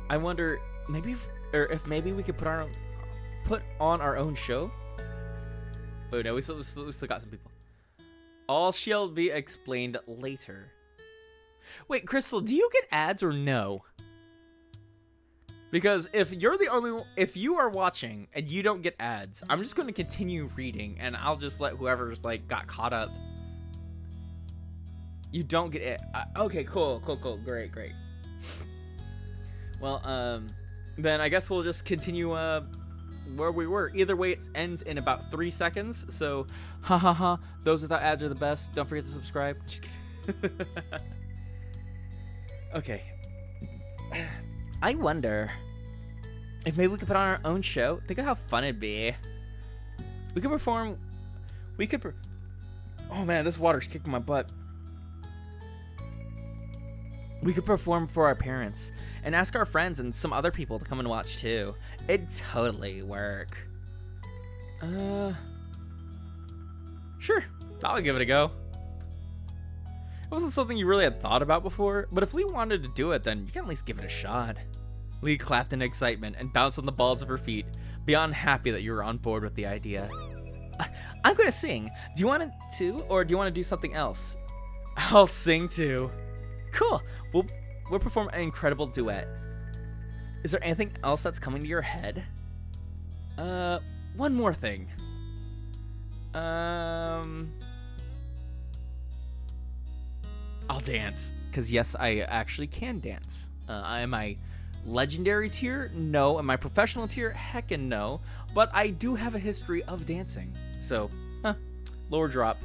I wonder if maybe we could put on our own show. Oh no, we still got some people. All shall be explained later. Wait, Crystal, do you get ads or no? Because if you are watching and you don't get ads, I'm just going to continue reading and I'll just let whoever's like got caught up. You don't get it. Okay, cool, great. Well, then I guess we'll just continue where we were. Either way, it ends in about 3 seconds. So, those without ads are the best. Don't forget to subscribe. Just kidding. Okay. I wonder if maybe we could put on our own show. Think of how fun it'd be. We could perform. Oh man, this water's kicking my butt. We could perform for our parents and ask our friends and some other people to come and watch too. It'd totally work. Sure, I'll give it a go. It wasn't something you really had thought about before, but if Lee wanted to do it, then you can at least give it a shot. Lee clapped in excitement and bounced on the balls of her feet, beyond happy that you were on board with the idea. I'm gonna sing. Do you want to, or do you want to do something else? I'll sing too. Cool. We'll perform an incredible duet. Is there anything else that's coming to your head? One more thing. I'll dance, because yes, I actually can dance. Am I legendary tier? No. Am I professional tier? Heckin' no. But I do have a history of dancing. So, lower drop.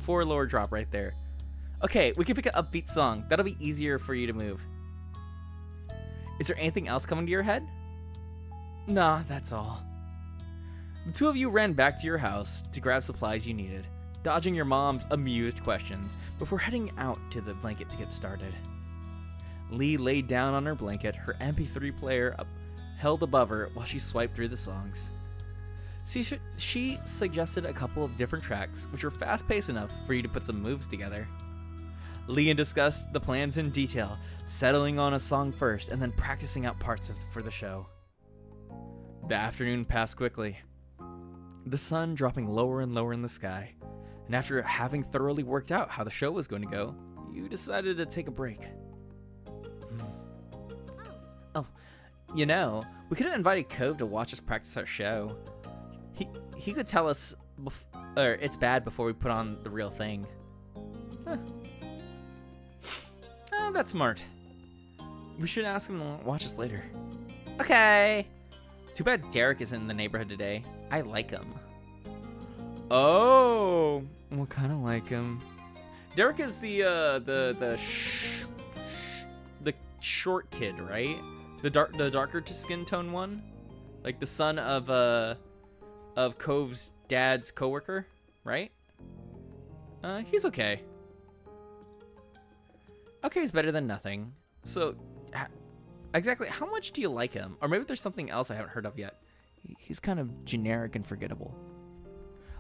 4 lower drop right there. Okay, we can pick an upbeat song. That'll be easier for you to move. Is there anything else coming to your head? Nah, that's all. The two of you ran back to your house to grab supplies you needed, dodging your mom's amused questions before heading out to the blanket to get started. Lee laid down on her blanket, her MP3 player held above her while she swiped through the songs. She suggested a couple of different tracks, which were fast-paced enough for you to put some moves together. Lee discussed the plans in detail, settling on a song first and then practicing out parts for the show. The afternoon passed quickly, the sun dropping lower and lower in the sky, and after having thoroughly worked out how the show was going to go, you decided to take a break. Oh, we could have invited Cove to watch us practice our show. He could tell us it's bad before we put on the real thing. That's smart. We should ask him to watch us later. Okay. Too bad Derek isn't in the neighborhood today. I like him. Oh, what kind of like him? Derek is the short kid, right? The darker skin tone one, like the son of Cove's dad's coworker, right? He's okay. Okay is better than nothing. So, exactly how much do you like him? Or maybe there's something else I haven't heard of yet. He's kind of generic and forgettable.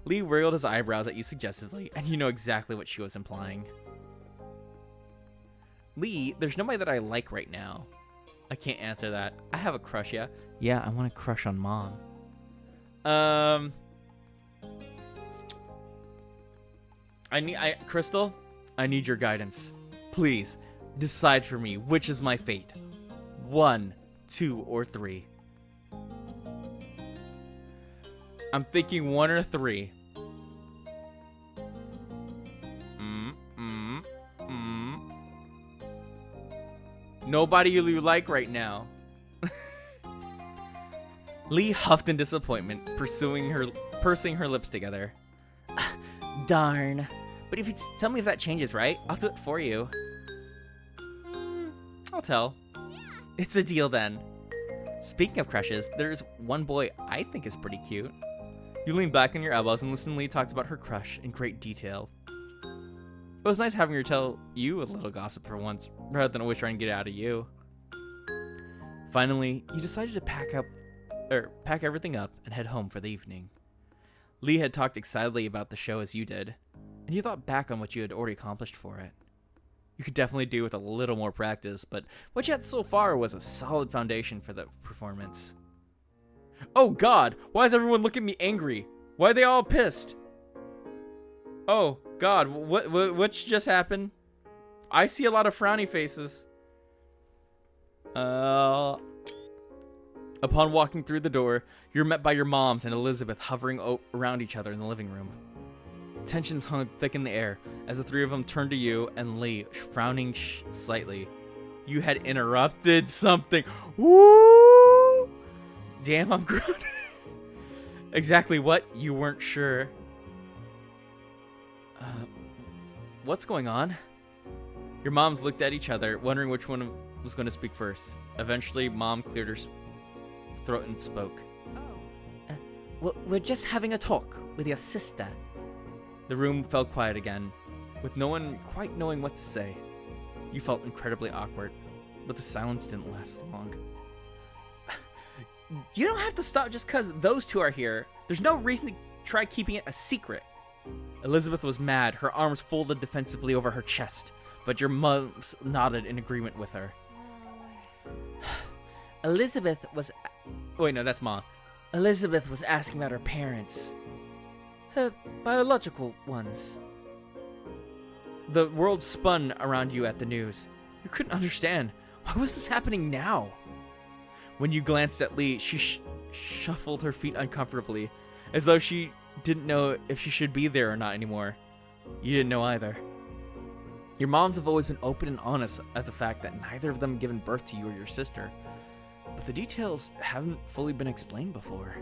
Lee wriggled his eyebrows at you suggestively, and you know exactly what she was implying. Lee, there's nobody that I like right now. I can't answer that. I have a crush, yeah? Yeah, I want a crush on Mom. Crystal, I need your guidance. Please, decide for me which is my fate. 1, 2, or 3. I'm thinking 1 or 3. Nobody you like right now. Lee huffed in disappointment, pursing her lips together. Darn. But if you tell me if that changes, right? I'll do it for you. I'll tell. Yeah. It's a deal then. Speaking of crushes, there's one boy I think is pretty cute. You lean back on your elbows and listen to Lee talks about her crush in great detail. It was nice having her tell you a little gossip for once, rather than always trying to get it out of you. Finally, you decided to pack everything up and head home for the evening. Lee had talked excitedly about the show as you did, and you thought back on what you had already accomplished for it. You could definitely do with a little more practice, but what you had so far was a solid foundation for the performance. Oh God, why is everyone looking at me angry? Why are they all pissed? Oh God, what just happened? I see a lot of frowny faces. Upon walking through the door, you're met by your moms and Elizabeth hovering around each other in the living room. Tensions hung thick in the air as the three of them turned to you and Lee, frowning slightly. You had interrupted something. Woo! Damn, I'm grown. Exactly what? You weren't sure. What's going on? Your moms looked at each other, wondering which one was going to speak first. Eventually, Mom cleared her throat and spoke. We're just having a talk with your sister. The room fell quiet again, with no one quite knowing what to say. You felt incredibly awkward, but the silence didn't last long. You don't have to stop just because those two are here. There's no reason to try keeping it a secret. Elizabeth was mad, her arms folded defensively over her chest, but your moms nodded in agreement with her. Elizabeth was... Wait, no, that's Ma. Elizabeth was asking about her parents. Her biological ones. The world spun around you at the news. You couldn't understand. Why was this happening now? When you glanced at Lee, she shuffled her feet uncomfortably, as though she didn't know if she should be there or not anymore. You didn't know either. Your moms have always been open and honest at the fact that neither of them given birth to you or your sister, but the details haven't fully been explained before.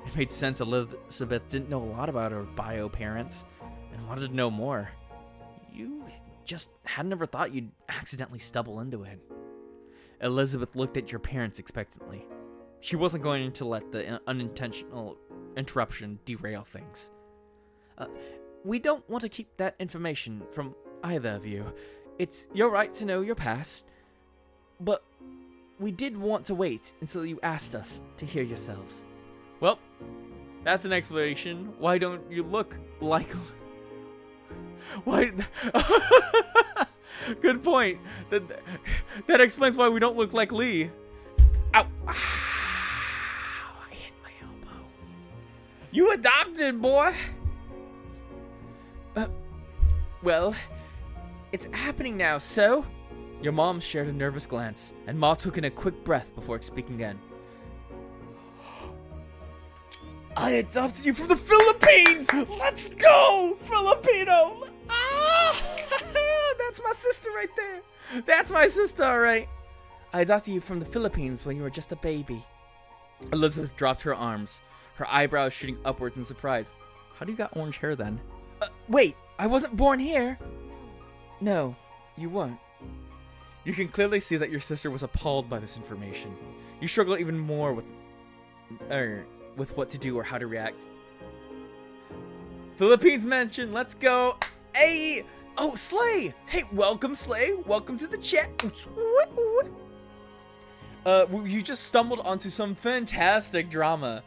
It made sense Elizabeth didn't know a lot about her bio parents and wanted to know more. You just had never thought you'd accidentally stumble into it. Elizabeth looked at your parents expectantly. She wasn't going to let the unintentional interruption derail things. We don't want to keep that information from either of you. It's your right to know your past, but we did want to wait until you asked us to hear yourselves. Well, that's an explanation. Why don't you look like... Why... Good point. That explains why we don't look like Lee. Ow. Ow. I hit my elbow. You adopted, boy. Well, it's happening now, so... Your mom shared a nervous glance, and Ma took in a quick breath before speaking again. I adopted you from the Philippines! Let's go, Filipino! Ah! That's my sister right there. That's my sister, all right. I adopted you from the Philippines when you were just a baby. Elizabeth dropped her arms, her eyebrows shooting upwards in surprise. How do you got orange hair then? Wait, I wasn't born here. No, you weren't. You can clearly see that your sister was appalled by this information. You struggled even more with what to do or how to react. Philippines mentioned, let's go. Hey, oh, Slay. Hey, welcome, Slay. Welcome to the chat. You just stumbled onto some fantastic drama.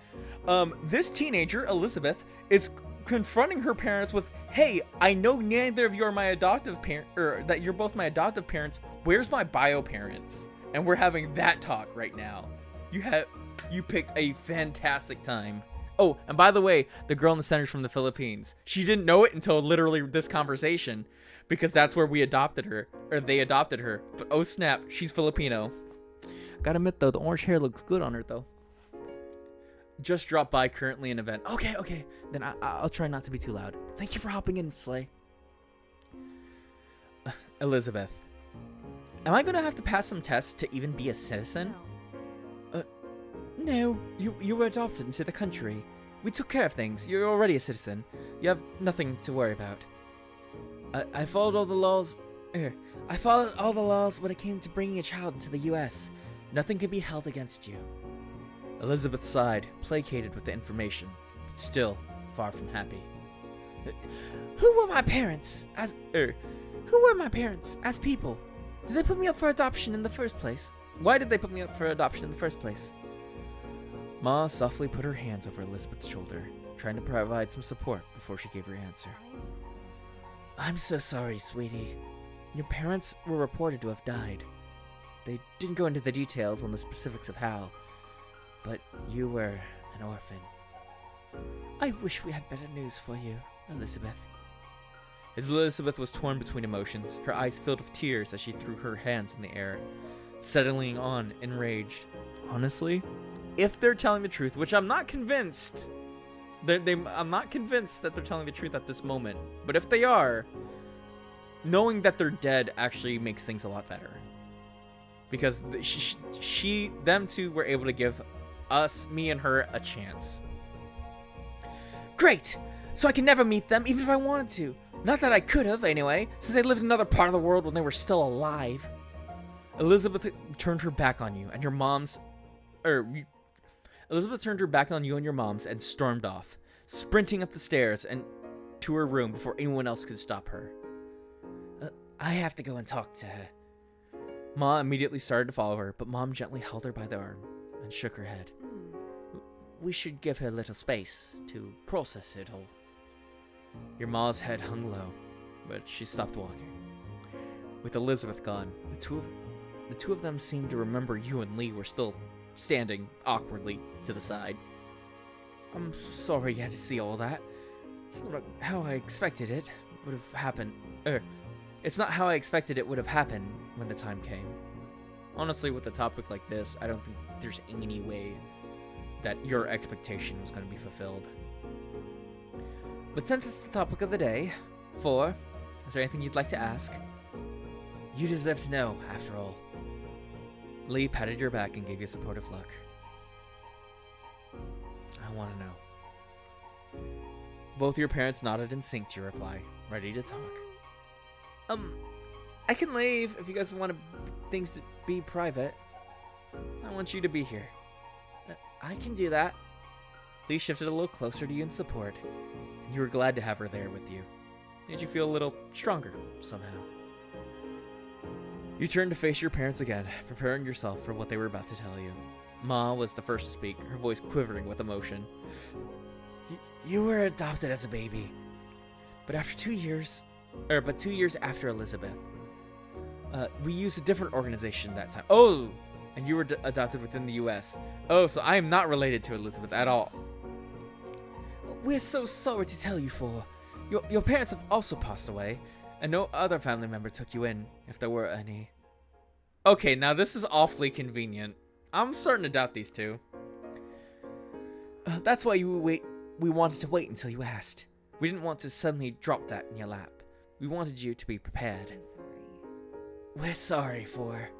This teenager, Elizabeth, is confronting her parents with, hey, I know neither of you are my adoptive parent, or that you're both my adoptive parents. Where's my bio parents? And we're having that talk right now. You picked a fantastic time. Oh, and by the way, the girl in the center is from the Philippines. She didn't know it until literally this conversation, because that's where we adopted her, or they adopted her. But oh snap, she's Filipino. Gotta admit though, the orange hair looks good on her though. Just dropped by, currently an event. Okay, then I'll try not to be too loud. Thank you for hopping in, Slay. Elizabeth, am I gonna have to pass some tests to even be a citizen? No, you were adopted into the country. We took care of things. You're already a citizen. You have nothing to worry about. I followed all the laws. I followed all the laws when it came to bringing a child into the U.S. Nothing could be held against you. Elizabeth sighed, placated with the information, but still far from happy. Who were my parents as people? Did they put me up for adoption in the first place? Why did they put me up for adoption in the first place? Ma softly put her hands over Elizabeth's shoulder, trying to provide some support before she gave her answer. I'm so sorry, sweetie. Your parents were reported to have died. They didn't go into the details on the specifics of how, but you were an orphan. I wish we had better news for you, Elizabeth. As Elizabeth was torn between emotions, her eyes filled with tears as she threw her hands in the air, settling on, enraged. Honestly, if they're telling the truth, which I'm not convinced, I'm not convinced that they're telling the truth at this moment, but if they are, knowing that they're dead actually makes things a lot better. Because them two were able to give us, me and her, a chance. Great! So I can never meet them, even if I wanted to. Not that I could have, anyway, since they lived in another part of the world when they were still alive. Elizabeth turned her back on you and your mom's... Elizabeth turned her back on you and your mom's and stormed off, sprinting up the stairs and to her room before anyone else could stop her. I have to go and talk to her. Ma immediately started to follow her, but Mom gently held her by the arm and shook her head. We should give her a little space to process it all. Your Ma's head hung low, but she stopped walking. With Elizabeth gone, the two of them seemed to remember you and Lee were still standing awkwardly to the side. I'm sorry you had to see all that. It's not how I expected it would have happened. It's not how I expected it would have happened when the time came. Honestly, with a topic like this, I don't think there's any way that your expectation was going to be fulfilled. But since it's the topic of the day, is there anything you'd like to ask? You deserve to know, after all. Lee patted your back and gave you a supportive look. I want to know. Both your parents nodded in sync to your reply, ready to talk. I can leave if you guys want things to be private. I want you to be here. I can do that. Lee shifted a little closer to you in support, and you were glad to have her there with you. Made you feel a little stronger, somehow. You turned to face your parents again, preparing yourself for what they were about to tell you. Ma was the first to speak, her voice quivering with emotion. You were adopted as a baby, but 2 years after Elizabeth, we used a different organization that time. Oh, and you were adopted within the U.S. Oh, so I am not related to Elizabeth at all. We're so sorry to tell you, your parents have also passed away, and no other family member took you in, if there were any. Okay, now this is awfully convenient. I'm starting to doubt these two. That's why we wanted to wait until you asked. We didn't want to suddenly drop that in your lap. We wanted you to be prepared. I'm sorry. We're sorry for...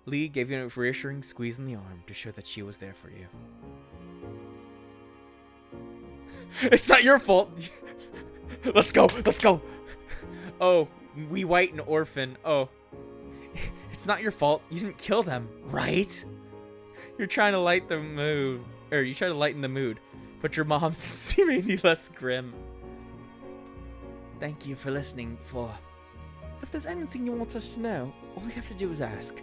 Lee gave you a reassuring squeeze in the arm to show that she was there for you. It's not your fault! Let's go! Let's go! Oh, we white and orphan. Oh. It's not your fault. You didn't kill them, right? You're trying to lighten the mood, but your mom's seemingly less grim. Thank you for listening, If there's anything you want us to know, all we have to do is ask.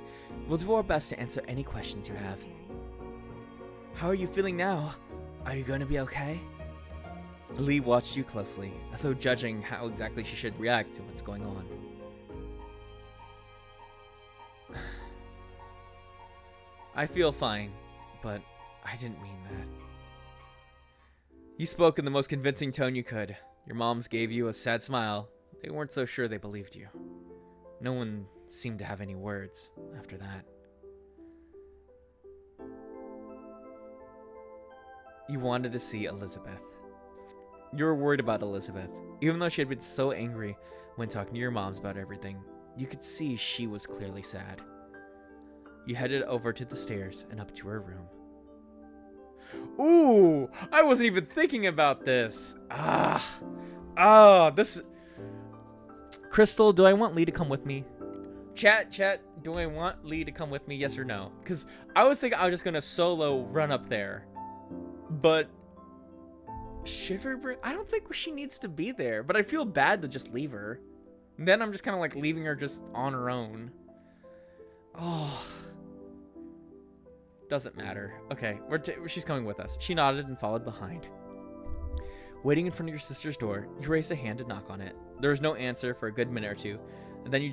We'll do our best to answer any questions you have. Okay. How are you feeling now? Are you going to be okay? Lee watched you closely, as though judging how exactly she should react to what's going on. I feel fine, but I didn't mean that. You spoke in the most convincing tone you could. Your moms gave you a sad smile. They weren't so sure they believed you. No one seemed to have any words after that. You wanted to see Elizabeth. You were worried about Elizabeth. Even though she had been so angry when talking to your moms about everything, you could see she was clearly sad. You headed over to the stairs and up to her room. Ooh, I wasn't even thinking about this. This... Crystal, do I want Lee to come with me? Chat, do I want Lee to come with me, yes or no? Because I was thinking I was just going to solo run up there. But... should we bring... I don't think she needs to be there, but I feel bad to just leave her. And then I'm just kind of like leaving her just on her own. Oh... Doesn't matter. Okay, she's coming with us. She nodded and followed behind. Waiting in front of your sister's door, you raised a hand to knock on it. There was no answer for a good minute or two, and then you